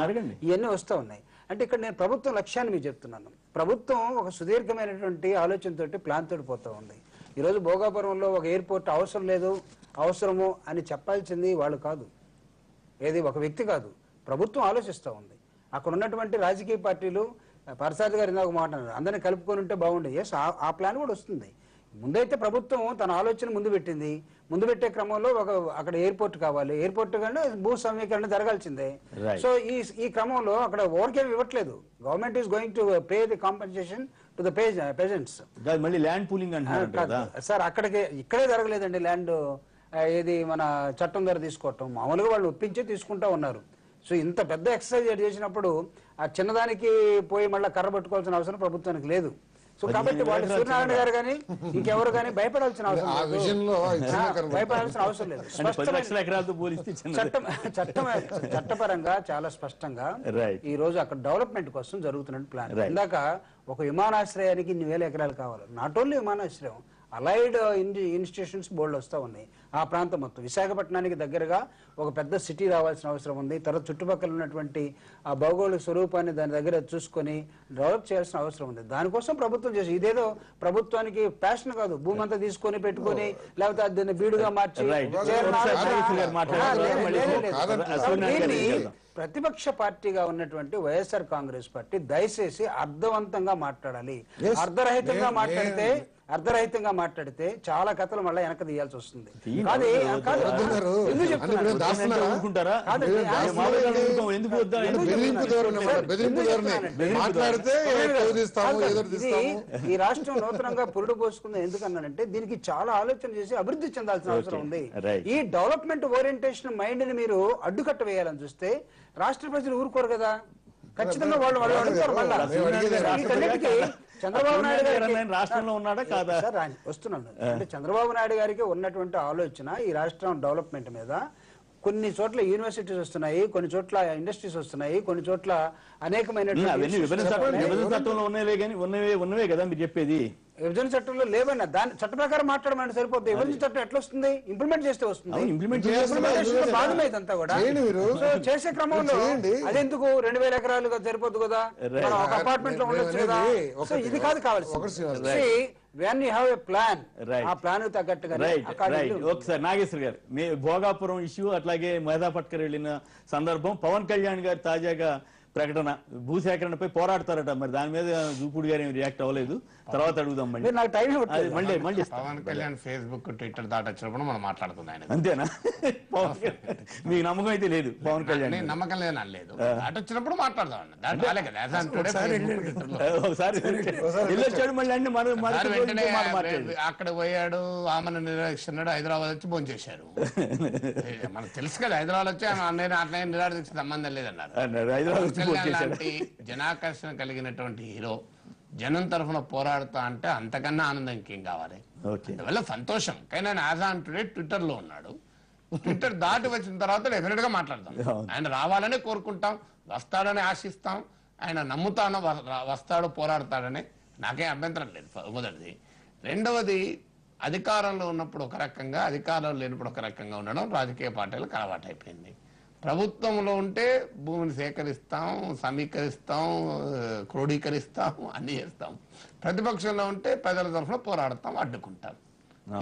ఇవన్నీ వస్తూ ఉన్నాయి. అంటే ఇక్కడ నేను ప్రభుత్వం లక్ష్యాన్ని మీకు చెప్తున్నాను. ప్రభుత్వం ఒక సుదీర్ఘమైనటువంటి ఆలోచనతోటి ప్లాన్ తోటి పోతూ ఉంది. ఈరోజు భోగాపురంలో ఒక ఎయిర్పోర్ట్ అవసరం లేదు, అవసరము అని చెప్పాల్సింది వాళ్ళు కాదు, ఏది ఒక వ్యక్తి కాదు, ప్రభుత్వం ఆలోచిస్తూ ఉంది. అక్కడ ఉన్నటువంటి రాజకీయ పార్టీలు, పార్థసారథి గారు ఇందాక మాట్లాడారు, అందరినీ కలుపుకొని ఉంటే బాగుండేది. ఎస్, ఆ ప్లాన్ కూడా వస్తుంది. ముందైతే ప్రభుత్వం తన ఆలోచన ముందు పెట్టింది. ముందు పెట్టే క్రమంలో అక్కడ ఎయిర్పోర్ట్ కావాలి, ఎయిర్పోర్ట్ కానీ భూ సమీకరణ జరగాల్సిందే. సో ఈ క్రమంలో అక్కడ ఓవర్కేం ఇవ్వట్లేదు. Government is going to pay the compensation to the pageants. మళ్ళీ ల్యాండ్ పూలింగ్ అంటారు సార్, ఇక్కడే జరగలేదండి ల్యాండ్. ఏది మన చట్టం ద్వారా తీసుకోవటం, మామూలుగా వాళ్ళు ఒప్పించే తీసుకుంటా ఉన్నారు. సో ఇంత పెద్ద ఎక్సర్సైజ్ చేసినప్పుడు ఆ చిన్నదానికి పోయి మళ్ళీ కర్ర పట్టుకోవాల్సిన అవసరం ప్రభుత్వానికి లేదు. సో కాబట్టి వాళ్ళు సూర్యనారాయణ గారు కానీ ఇంకెవరు కానీ భయపడాల్సిన అవసరం లేదు. చట్టపరంగా చాలా స్పష్టంగా ఈ రోజు అక్కడ డెవలప్మెంట్ కోసం జరుగుతున్న ప్లాన్. ఇందాక ఒక విమానాశ్రయానికి 1,000 ఎకరాలు కావాలి. నాట్ ఓన్లీ విమానాశ్రయం, అలైడ్ ఇన్స్టిట్యూషన్స్ బోర్డు వస్తూ ఉన్నాయి ఆ ప్రాంతం మొత్తం. విశాఖపట్నానికి దగ్గరగా ఒక పెద్ద సిటీ రావాల్సిన అవసరం ఉంది. తర్వాత చుట్టుపక్కల ఉన్నటువంటి ఆ భౌగోళిక స్వరూపాన్ని దాని దగ్గర చూసుకొని డెవలప్ చేయాల్సిన అవసరం ఉంది. దానికోసం ప్రభుత్వం చేసి ఇదేదో ప్రభుత్వానికి ప్యాషన్ కాదు, భూమి అంతా తీసుకొని పెట్టుకొని లేకపోతే దాన్ని బీడుగా మార్చి ప్రతిపక్ష పార్టీగా ఉన్నటువంటి వైఎస్ఆర్ కాంగ్రెస్ పార్టీ దయచేసి అర్థవంతంగా మాట్లాడాలి. అర్ధరహితంగా మాట్లాడితే చాలా కథలు మళ్ళీ వెనక తీయాల్సి వస్తుంది. ఈ రాష్ట్రం నూతనంగా పురుడు పోసుకుంది ఎందుకన్నానంటే దీనికి చాలా ఆలోచన చేసి అభివృద్ధి చెందాల్సిన అవసరం ఉంది. ఈ డెవలప్మెంట్ ఓరియంటేషన్ మైండ్ ని మీరు అడ్డుకట్ట వేయాలని చూస్తే రాష్ట్ర ప్రజలు ఊరుకోరు కదా, ఖచ్చితంగా వాళ్ళు అడుగుతారు. మళ్ళీ చంద్రబాబు నాయుడు గారు రాష్ట్రంలో ఉన్నాడా కాదా వస్తున్నాను అంటే చంద్రబాబు నాయుడు గారికి ఉన్నటువంటి ఆలోచన ఈ రాష్ట్రం డెవలప్మెంట్ మీద. కొన్ని చోట్ల యూనివర్సిటీస్ వస్తున్నాయి, కొన్ని చోట్ల ఇండస్ట్రీస్ వస్తున్నాయి, కొన్ని చోట్ల అనేకమైన ఉన్నవే కదా మీరు చెప్పేది. విభజన చట్టంలో లేవన్నా దాని చట్ట ప్రకారం మాట్లాడమని సరిపోతుంది. విభజన చట్టం ఎట్లా వస్తుంది? ఇంప్లిమెంట్ చేస్తే వస్తుంది. భాగమే ఇదంతా కూడా చేసే క్రమంలో అదెందుకు 2000 ఎకరాలుగా సరిపోద్దు కదా, ఒక అపార్ట్మెంట్ లో ఉండొచ్చు కదా. సో ఇది కాదు కావాల్సింది. when you have a plan, ఆ ప్లాన్ తగ్గట్టుగా. ఒకసారి నాగేశ్వర్ గారు, మీ భోగాపురం ఇష్యూ అట్లాగే మేధా పట్కర్ వెళ్ళిన సందర్భం, పవన్ కళ్యాణ్ గారు తాజాగా ప్రకటన భూసేకరణపై పోరాడతారట. మరి దాని మీద జూపూడి గారు ఏమి రియాక్ట్ అవ్వలేదు. తర్వాత అడుగుదాం మళ్ళీ. మళ్ళీ పవన్ కళ్యాణ్ ఫేస్బుక్ ట్విట్టర్ దాటొచ్చినప్పుడు మనం మాట్లాడుకుందాం ఆయన. అంతేనా? మీకు నమ్మకం అయితే లేదు పవన్ కళ్యాణ్? నమ్మకం లేదని లేదు, దాటొచ్చినప్పుడు మాట్లాడదాం. అక్కడ పోయాడు, ఆమెను నిరాకరిస్తున్నాడు, హైదరాబాద్ వచ్చి భోజనం చేశారు. మనకు తెలుసు కదా హైదరాబాద్ వచ్చి అన్నయ్య అట్లా నిరాకరించే సంబంధం లేదన్నారు. జనాకర్షణ కలిగినటువంటి హీరో జనం తరఫున పోరాడుతా అంటే అంతకన్నా ఆనందం ఇంకేం కావాలి? అందువల్ల సంతోషం. కానీ ఆయన యాజ్ ఆన్ టుడే ట్విట్టర్ లో ఉన్నాడు. ట్విట్టర్ దాటి వచ్చిన తర్వాత డెఫినెట్ గా మాట్లాడతాం. ఆయన రావాలనే కోరుకుంటాం, వస్తాడని ఆశిస్తాం. ఆయన నమ్ముతాను వస్తాడు, పోరాడతాడని నాకేం అభ్యంతరం లేదు. మొదటిది. రెండవది, అధికారంలో ఉన్నప్పుడు ఒక రకంగా, అధికారంలో లేనప్పుడు ఒక రకంగా ఉండడం రాజకీయ పార్టీలకు అలవాటు అయిపోయింది. ప్రభుత్వంలో ఉంటే భూమిని సేకరిస్తాం, సమీకరిస్తాం, క్రోడీకరిస్తాం, అన్ని చేస్తాం. ప్రతిపక్షంలో ఉంటే ప్రజల తరఫున పోరాడతాం, అడ్డుకుంటాం.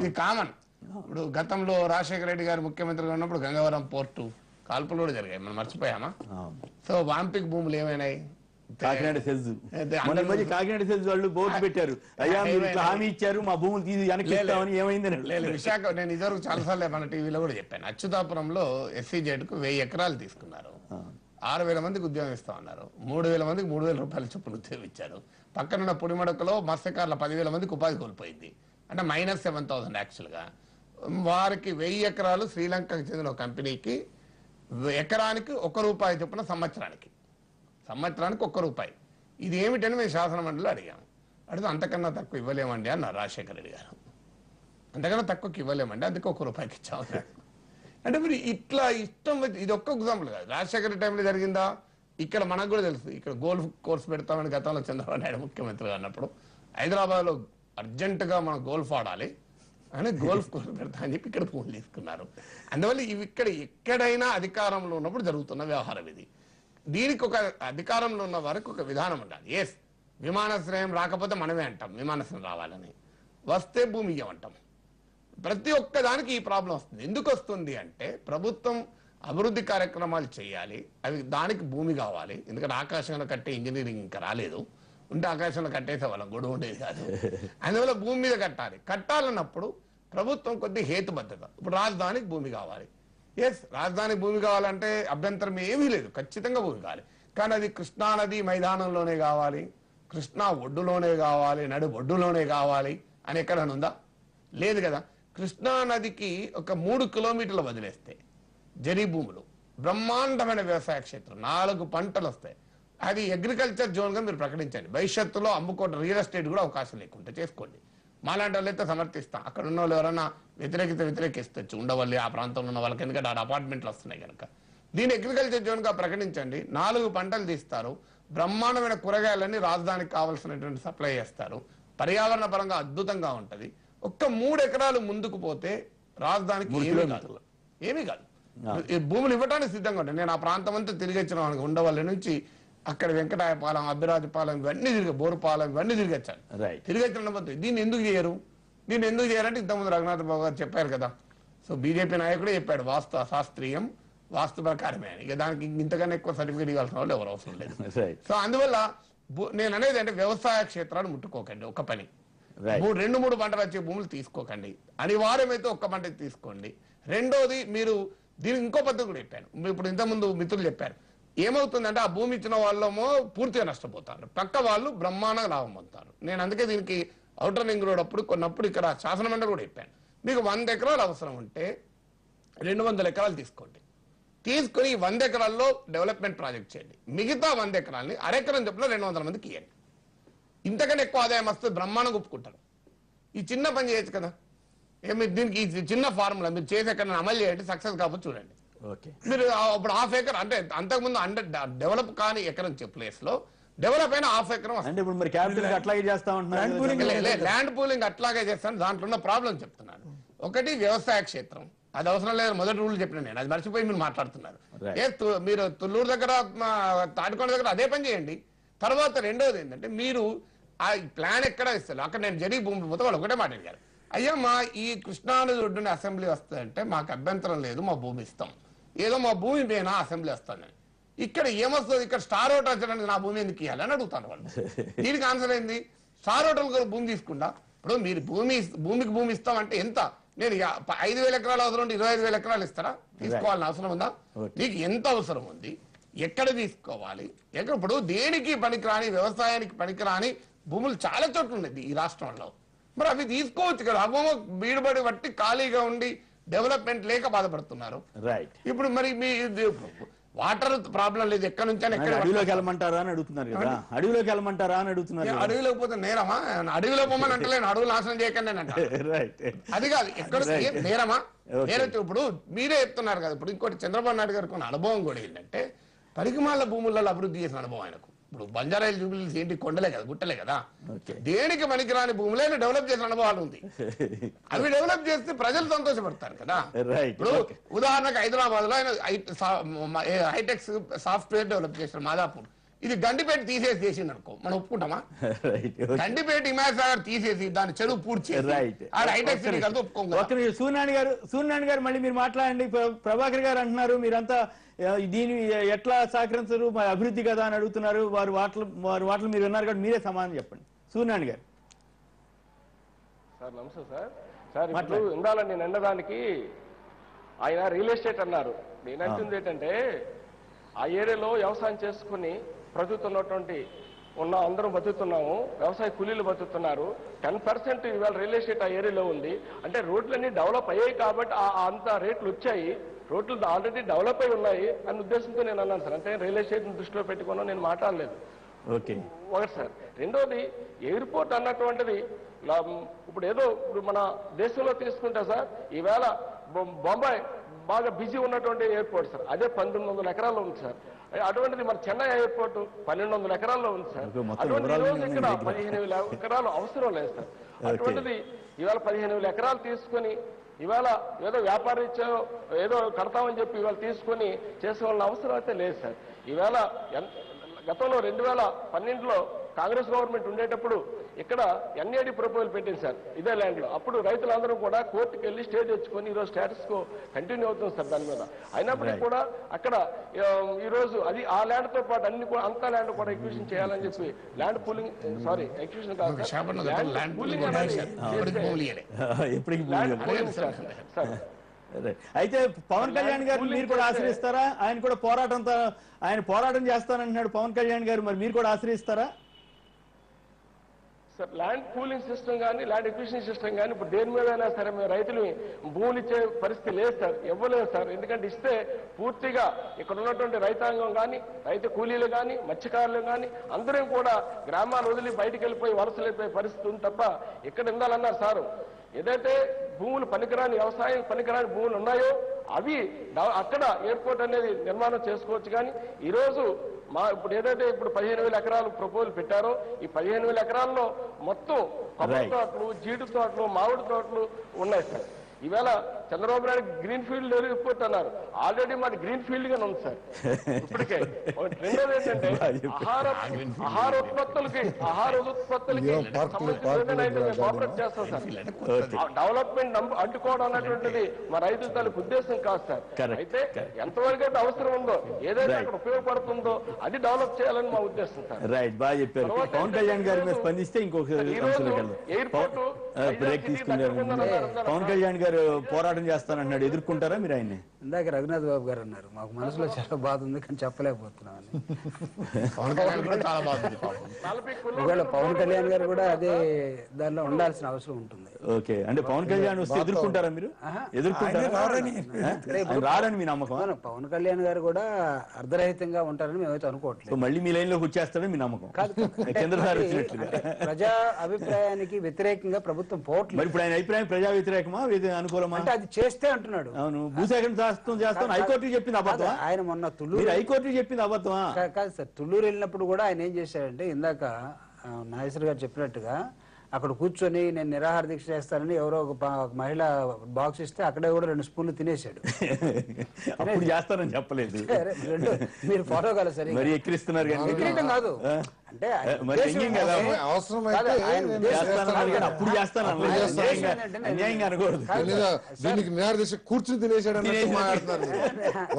ఇది కామన్. ఇప్పుడు గతంలో రాజశేఖర రెడ్డి గారు ముఖ్యమంత్రిగా ఉన్నప్పుడు గంగవరం పోర్టు కాల్పులు కూడా జరిగాయి, మనం మర్చిపోయామా? సో వాంపిక్ భూములు ఏమైనాయి? కాకినాడ సెజ్ వాళ్ళు బోర్డు పెట్టారు, అయ్యా మీరు ఇట్లా హామీ ఇచ్చారు, మా భూములు తీసి వెనక్కి ఇస్తామని. ఏమైందని విశాఖ, నేను ఇదివరకు చాలాసార్లు మన టీవీలో కూడా చెప్పాను. అచ్యుతాపురంలో SEZ కు 1000 ఎకరాలు తీసుకున్నారు, 6000 మందికి ఉద్యోగం ఇస్తా ఉన్నారు, 3000 మందికి 3000 రూపాయల చొప్పున ఉద్యోగం ఇచ్చారు. పక్కనున్న పొడిమడకలో మత్స్యకారుల 10,000 మందికి ఉపాధి కోల్పోయింది, అంటే -7,000 యాక్చువల్గా. వారికి 1000 ఎకరాలు శ్రీలంకకు చెందిన ఒక కంపెనీకి ఎకరానికి ₹1 చొప్పున సంవత్సరానికి ₹1. ఇది ఏమిటని మేము శాసన మండలిలో అడిగాము. అడిగితే అంతకన్నా తక్కువ ఇవ్వలేమండి అన్నారు రాజశేఖర రెడ్డి గారు. అంతకన్నా తక్కువకి ఇవ్వలేమండి, అందుకే ₹1 ఇచ్చాము. అంటే మీరు ఇట్లా ఇష్టం, ఇది ఒక్క ఎగ్జాంపుల్ కాదు. రాజశేఖర రెడ్డి టైంలో జరిగిందా? ఇక్కడ మనకు కూడా తెలుసు. ఇక్కడ గోల్ఫ్ కోర్స్ పెడతామని గతంలో చంద్రబాబు నాయుడు ముఖ్యమంత్రిగా అన్నప్పుడు హైదరాబాద్లో అర్జెంటుగా మనం గోల్ఫ్ ఆడాలి అని గోల్ఫ్ కోర్స్ పెడతా అని చెప్పి ఇక్కడ ఫోన్ తీసుకున్నారు. అందువల్ల ఇవి ఇక్కడ ఎక్కడైనా అధికారంలో ఉన్నప్పుడు జరుగుతున్న వ్యవహారం ఇది. దీనికి ఒక అధికారంలో ఉన్న వారికి ఒక విధానం ఉండాలి. ఎస్, విమానాశ్రయం రాకపోతే మనమే అంటాం విమానాశ్రయం రావాలని, వస్తే భూమి ఇవ్వమంటాం. ప్రతి ఒక్క దానికి ఈ ప్రాబ్లం వస్తుంది. ఎందుకు వస్తుంది అంటే ప్రభుత్వం అభివృద్ధి కార్యక్రమాలు చేయాలి, అవి దానికి భూమి కావాలి. ఎందుకంటే ఆకాశంలో కట్టే ఇంజనీరింగ్ ఇంకా రాలేదు, ఉంటే ఆకాశంలో కట్టేసే వాళ్ళం గొడవ ఉండేది కాదు. అందువల్ల భూమి మీద కట్టాలన్నప్పుడు ప్రభుత్వం కొద్ది హేతుబద్ధత. ఇప్పుడు రాజధానికి భూమి కావాలి, ఎస్ రాజధానికి భూమి కావాలంటే అభ్యంతరం ఏమీ లేదు, ఖచ్చితంగా భూమి కావాలి. కానీ అది కృష్ణానది మైదానంలోనే కావాలి, కృష్ణా ఒడ్డులోనే కావాలి, నడు ఒడ్డులోనే కావాలి అని ఎక్కడైనా ఉందా? లేదు కదా. కృష్ణానదికి ఒక 3 కిలోమీటర్లు వదిలేస్తే జరీ భూములు, బ్రహ్మాండమైన వ్యవసాయ క్షేత్రం, 4 పంటలు వస్తాయి. అది అగ్రికల్చర్ జోన్గా మీరు ప్రకటించండి. భవిష్యత్తులో అమ్ముకోవడం, రియల్ ఎస్టేట్ కూడా అవకాశం లేకుండా చేసుకోండి. మాలాంటి వాళ్ళు అయితే సమర్థిస్తాం. అక్కడ ఉన్న వాళ్ళు ఎవరైనా వ్యతిరేకిస్తచ్చు, ఉండవల్లి ఆ ప్రాంతంలో ఉన్న వాళ్ళకి, ఎందుకంటే ఆడ అపార్ట్మెంట్లు వస్తున్నాయి కనుక. దీన్ని అగ్రికల్చర్ జోన్గా ప్రకటించండి. 4 పంటలు తీస్తారు, బ్రహ్మాండమైన కూరగాయలన్నీ రాజధానికి కావాల్సినటువంటి సప్లై చేస్తారు, పర్యావరణ పరంగా అద్భుతంగా ఉంటుంది. ఒక్క 3 ఎకరాలు ముందుకు పోతే రాజధానికి ఏమీ కాదు. ఈ భూములు ఇవ్వడానికి సిద్ధంగా ఉంటాయి. నేను ఆ ప్రాంతం అంతా తిరిగి వచ్చిన ఉండవల్లి నుంచి అక్కడ వెంకటాయపాలెం, అభిరాజపాలెం ఇవన్నీ తిరిగి, బోరుపాలెం ఇవన్నీ తిరిగి వచ్చాను. తిరిగి వచ్చిన దీన్ని ఎందుకు చేయరు? దీన్ని ఎందుకు చేయరంటే ఇంతకుముందు రఘునాథ్ బాబు గారు చెప్పారు కదా. సో బీజేపీ నాయకుడే చెప్పాడు వాస్తు అశాస్త్రీయం, వాస్తు ప్రకారమే అని. ఇక దానికి ఇంతకన్నా ఎక్కువ సర్టిఫికేట్ ఇవ్వాల్సిన వాళ్ళు ఎవరు అవసరం లేదు. సో అందువల్ల నేను అనేది అంటే వ్యవసాయ క్షేత్రాలు ముట్టుకోకండి. ఒక పని 2-3 పంటలు వచ్చే భూములు తీసుకోకండి. అనివార్యమైతే ఒక్క పంట తీసుకోండి. రెండోది, మీరు దీనికి ఇంకో పద్ధతి కూడా చెప్పాను. ఇప్పుడు ఇంతకుముందు మిత్రులు చెప్పారు. ఏమవుతుందంటే ఆ భూమి ఇచ్చిన వాళ్ళేమో పూర్తిగా నష్టపోతారు, పక్క వాళ్ళు బ్రహ్మాండంగా లాభం పొందుతారు. నేను అందుకే దీనికి ఔటర్ రింగ్ రోడ్ అప్పుడు కొన్నప్పుడు ఇక్కడ శాసనమండలి కూడా చెప్పాను, మీకు 100 ఎకరాలు అవసరం ఉంటే 200 ఎకరాలు తీసుకోండి. తీసుకుని 100 ఎకరాల్లో డెవలప్మెంట్ ప్రాజెక్ట్ చేయండి. మిగతా 100 ఎకరాలని అరెకరం చొప్పున 200 మందికి ఇవ్వండి. ఇంతకన్నా ఎక్కువ ఆదాయం వస్తే బ్రహ్మాండంగా ఒప్పుకుంటారు. ఈ చిన్న పని చేయొచ్చు కదా. మీరు దీనికి ఈ చిన్న ఫార్ములా మీరు చేసి ఎక్కడ అమలు చేయండి, సక్సెస్ కాకపోతే చూడండి. మీరు ఇప్పుడు 1/2 ఎకర్ అంటే అంతకుముందు డెవలప్ కాని ఎకరం ప్లేస్ లో డెవలప్ అయిన 1/2 ఎకరం అంటే ఇప్పుడు మరి క్యాపిటల్ అట్లాగే చేస్తా ఉంటున్నారు. ల్యాండ్ పూలింగ్ అట్లాగే చేస్తాను. దాంట్లో ఉన్న ప్రాబ్లం చెప్తున్నాను. ఒకటి వ్యవసాయ క్షేత్రం, అది అవసరం లేదు. మొదటి రూల్ చెప్పిన నేను, అది మర్చిపోయి మీరు మాట్లాడుతున్నారు. మీరు తుళ్ళూరు దగ్గర, తాటికొండ దగ్గర అదే పని చేయండి. తర్వాత రెండోది ఏంటంటే, మీరు ఆ ప్లాన్ ఎక్కడ ఇస్తారు అక్కడ నేను జరిగి భూమి పోతే వాళ్ళు ఒకటే మాట అడిగారు, అయ్యా మా ఈ కృష్ణానది ఒడ్డున అసెంబ్లీ వస్తుందంటే మాకు అభ్యంతరం లేదు, మా భూమి ఇస్తాం, ఏదో మా భూమి పైన అసెంబ్లీ వస్తానని. ఇక్కడ ఏమొస్తుంది, ఇక్కడ స్టార్ హోటల్ వచ్చడానికి నా భూమి ఎందుకు ఇవ్వాలి అని అడుగుతాను వాళ్ళు. దీనికి ఆన్సర్ ఏంది, స్టార్ హోటల్ భూమి తీసుకుంటా. ఇప్పుడు మీరు భూమికి భూమి ఇస్తామంటే ఎంత, నేను 5,000 ఎకరాలు అవసరం ఉంటే 25,000 ఎకరాలు ఇస్తారా? తీసుకోవాలని అవసరం ఉందా? నీకు ఎంత అవసరం ఉంది, ఎక్కడ తీసుకోవాలి, ఇప్పుడు దేనికి పనికిరాని, వ్యవసాయానికి పనికిరాని భూములు చాలా చోట్ల ఉన్నాయి ఈ రాష్ట్రంలో. మరి అవి తీసుకోవచ్చు కదా. అభూమ బీడుబడి బట్టి ఖాళీగా ఉండి డెవలప్మెంట్ లేక బాధపడుతున్నారు. ఇప్పుడు మరి మీ వాటర్ ప్రాబ్లం లేదు, ఎక్కడి నుంచి అడవిలోకి వెళ్ళమంటారా అని అడుగుతున్నారు కదా. అడవిలోకి వెళ్ళమంటారా అని అడుగుతున్నారు. అడవిలోకి పోతే నేరమా? అడవిలో పోమని అంటలేను, అడవులు నాశనం చేయకండి అని అంటే అది కాదు. ఎక్కడ నేరమా? నేరైతే ఇప్పుడు మీరే చెప్తున్నారు కదా. ఇప్పుడు ఇంకోటి చంద్రబాబు నాయుడు గారికి ఉన్న అనుభవం కూడా ఏంటంటే, పరికమాల భూములలో అభివృద్ధి చేసిన అనుభవం ఆయనకు. ఇప్పుడు బంజారాయిల్ జూబిలీస్ ఏంటి, కొండలే కదా, గుట్టలే కదా. దేనికి పనికిరాని భూములే డెవలప్ చేసిన అనుభవాలు ఉంది. అవి డెవలప్ చేస్తే ప్రజలు సంతోషపడతారు కదా. ఇప్పుడు ఉదాహరణకు హైదరాబాద్ లో ఆయన హైటెక్ సాఫ్ట్వేర్ డెవలప్ చేసిన మాదాపూర్, ఇది గండిపేట తీసేసి చేసింది అనుకో, మనం ఒప్పుకుంటామా? గండిపేట హిమాయత్ సాగర్ తీసేసి దాని చెరువు పూర్తి చేసి హైటెక్ సిటీ కలిసి ఒప్పుకోండి. సూర్యనారాయణ గారు మళ్ళీ మీరు మాట్లాడండి. ప్రభాకర్ గారు అంటున్నారు మీరంతా దీని ఎట్లా సహకరించరు, మరి అభివృద్ధి కదా అని అడుగుతున్నారు. వారి వాటలు మీరు విన్నారు కాబట్టి మీరే సమాధానం చెప్పండి. సూర్యనారాయణ గారు. సార్ నమస్తే సార్. సార్ ఇప్పుడు ఇందాల నేను అన్నదానికి ఆయన రియల్ ఎస్టేట్ అన్నారు. నేను అంటుంది ఏంటంటే, ఆ ఏరియాలో వ్యవసాయం చేసుకుని బ్రతుకుతున్నటువంటి అందరం బతుకుతున్నాము, వ్యవసాయ కూలీలు బతుకుతున్నారు. 10% ఇవాళ రియల్ ఎస్టేట్ ఆ ఏరియాలో ఉంది. అంటే రోడ్లన్నీ డెవలప్ అయ్యాయి కాబట్టి అంత రేట్లు వచ్చాయి. రోడ్లు ఆల్రెడీ డెవలప్ అయి ఉన్నాయి అన్న ఉద్దేశంతో నేను అన్నాను సార్. అంటే రియల్ ఎస్టేట్ దృష్టిలో పెట్టుకున్నా నేను మాట్లాడలేదు. ఒకటి సార్. రెండోది, ఎయిర్పోర్ట్ అన్నటువంటిది ఇప్పుడు ఏదో ఇప్పుడు మన దేశంలో తీసుకుంటే సార్, ఈవేళ బొంబాయి బాగా బిజీ ఉన్నటువంటి ఎయిర్పోర్ట్ సార్, అదే 1,900 ఎకరాల్లో ఉంది సార్. అటువంటిది మన చెన్నై ఎయిర్పోర్ట్ 1,200 ఎకరాల్లో ఉంది సార్. అటువంటి రోజు ఇక్కడ 15,000 ఎకరాలు అవసరం లేదు సార్. అటువంటిది ఇవాళ 15,000 ఎకరాలు తీసుకొని ఇవాళ ఏదో వ్యాపారీత్యా ఏదో కడతామని చెప్పి ఇవాళ తీసుకొని చేసుకోవాలని అవసరం అయితే లేదు సార్. ఈవేళ గతంలో 2012లో కాంగ్రెస్ గవర్నమెంట్ ఉండేటప్పుడు ఇక్కడ ఎన్ఏడి ప్రపోజల్ పెట్టింది సార్ ఇదే ల్యాండ్ లో. అప్పుడు రైతులందరూ కూడా కోర్టుకు వెళ్ళి స్టే తెచ్చుకొని ఈరోజు స్టేటస్ కో కంటిన్యూ అవుతుంది సార్ దాని మీద. అయినప్పటికీ కూడా అక్కడ ఈరోజు అది ఆ ల్యాండ్ తో పాటు అన్ని కూడా అంతా ల్యాండ్ కూడా ఎక్విజిషన్ చేయాలని చెప్పి ల్యాండ్ పూలింగ్ ఎక్విజిషన్ కాదు సార్. అయితే పవన్ కళ్యాణ్ గారు మీరు కూడా ఆశ్రయిస్తారా? ఆయన కూడా పోరాటం చేస్తానంటున్నాడు పవన్ కళ్యాణ్ గారు, మరి మీరు కూడా ఆశ్రయిస్తారా? సార్ ల్యాండ్ పూలింగ్ సిస్టమ్ కానీ ల్యాండ్ ఎక్విజిషన్ సిస్టమ్ కానీ ఇప్పుడు దేని మీదైనా సరే మేము రైతులు భూములు ఇచ్చే పరిస్థితి లేదు సార్, ఇవ్వలేదు సార్. ఎందుకంటే ఇస్తే పూర్తిగా ఇక్కడ ఉన్నటువంటి రైతాంగం కానీ, రైతు కూలీలు కానీ, మత్స్యకారులు కానీ అందరం కూడా గ్రామాలు వదిలి బయటికి వెళ్ళిపోయి వలసలు వెళ్ళిపోయే పరిస్థితి ఉంది తప్ప ఇక్కడ ఉండాలన్నారు సారు. ఏదైతే భూములు పనికిరాని, వ్యవసాయం పనికిరాని భూములు ఉన్నాయో అవి అక్కడ ఎయిర్పోర్ట్ అనేది నిర్మాణం చేసుకోవచ్చు. కానీ ఈరోజు ఇప్పుడు ఏదైతే ఇప్పుడు 15,000 ఎకరాలు ప్రపోజల్ పెట్టారో ఈ 15,000 ఎకరాల్లో మొత్తం కొబ్బరి తోటలు, జీడి తోటలు, మామిడి తోటలు ఉన్నాయి సార్. ఈవేళ Chandrababu Naidu green field report అన్నారు, ఆల్రెడీ మాది గ్రీన్ ఫీల్డ్ గానే ఉంది సార్ ఇప్పటికే. రెండోది ఏంటంటే ఆహార ఉత్పత్తులకి కోఆపరేట్ చేస్తాం సార్. డెవలప్మెంట్ అడ్డుకోవడం అనేటువంటిది మా రైతుల తాలూకు ఉద్దేశం కాదు సార్. అయితే ఎంతవరకు అయితే అవసరం ఉందో, ఏదైతే అక్కడ ఉపయోగపడుతుందో అది డెవలప్ చేయాలని మా ఉద్దేశం సార్. రైట్, బాగా చెప్పారు. పవన్ కళ్యాణ్ గారి మీద స్పందిస్తే ఇంకొక ఎయిర్పోర్ట్ పవన్ కళ్యాణ్ గారు పోరాటం చేస్తానన్నాడు, ఎదుర్కొంటారా మీరు ఆయన్ని? ఇందాక రఘునాథ్ బాబు గారు అన్నారు, మాకు మనసులో చాలా బాధ ఉంది కానీ చెప్పలేకపోతున్నాం అని. ఒకవేళ పవన్ కళ్యాణ్ గారు కూడా అదే దానిలో ఉండాల్సిన అవసరం ఉంటుంది. ఓకే, అంటే పవన్ కళ్యాణ్ వస్తే ఎదుర్కొంటారా మీరు? ఎదుర్కొంటారా? రారని మీ నమ్మకం? పవన్ కళ్యాణ్ గారు కూడా అర్ధరహితంగా ఉంటారని మేమైతే అనుకోవట్లేదు. మళ్ళీ మీ లైన్ లోకి వచ్చేస్తారని మీ నమ్మకం? చంద్రబాబు వచ్చినట్లుగా ప్రజా అభిప్రాయానికి వ్యతిరేకంగా ప్రభుత్వం పోవట్లేదు. మరి ఇప్పుడు ఆయన అభిప్రాయం ప్రజా వ్యతిరేకమా అనుకూలమా? అంటే అది చేస్తే అంటున్నాడు. అవును, భూసేకరణ చేస్తాను హైకోర్టు చెప్పింది అబద్ధమా? ఆయన మొన్న తుళ్ళూరు హైకోర్టు చెప్పింది అబద్ధమా? కాదు సార్, తుళ్ళూరు వెళ్ళినప్పుడు కూడా ఆయన ఏం చేశాడంటే, ఇందాక నాగేశ్వర్ గారు చెప్పినట్టుగా అక్కడ కూర్చొని నేను నిరాహార దీక్ష చేస్తానని ఎవరో ఒక మహిళ బాక్స్ ఇస్తే అక్కడే కూడా 2 స్పూన్లు తినేశాడు. అప్పుడు చేస్తానని చెప్పలేదు. మీరు ఫాలో కాదు సరే, మరి ఎక్కిరిస్తున్నారు కాదు అంటే అప్పుడు చేస్తాను అన్యాయంగా అనకూడదు. దీనికి నిరాదీక్ష కూర్చుని తినేసాడు అన్నట్టు మాట్లాడుతున్నారు.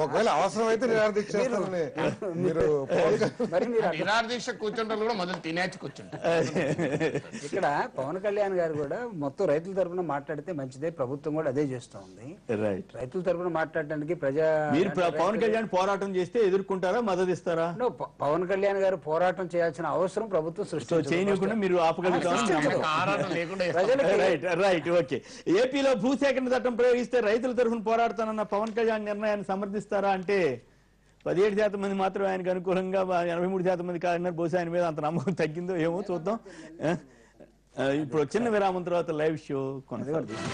ఒకవేళ అవసరం అయితే నిరాదీక్ష చేస్తానని మీరు నిరాదీక్ష కూర్చుంటారు కూడా మొదలు తినేసి కూర్చుంటారు. ఇక్కడ పవన్ కళ్యాణ్ గారు కూడా మొత్తం రైతుల తరఫున మాట్లాడితే మంచిదే, ప్రభుత్వం కూడా అదే చేస్తూ ఉంది. రైతుల తరఫున మాట్లాడటానికి మీరు పవన్ కళ్యాణ్ పోరాటం చేస్తే ఎదుర్కొంటారా, మద్దతు ఇస్తారా? పవన్ కళ్యాణ్ గారు పోరాటం చేయాల్సిన అవసరం ప్రభుత్వం చేయకుండా మీరు ఆపగలుగుతారు. Right, okay. ఏపీలో భూసేకరణ చట్టం ప్రయోగిస్తే రైతుల తరఫున పోరాడతానన్న పవన్ కళ్యాణ్ నిర్ణయాన్ని సమర్థిస్తారా అంటే 17% మంది మాత్రం ఆయనకు అనుకూలంగా, 83% మంది కాదన్నారు. బహుశా ఆయన మీద అంత నమ్మకం తగ్గిందో ఏమో చూద్దాం. ఇప్పుడు చిన్న విరామం తర్వాత లైవ్ షో కొనసాగుతుంది.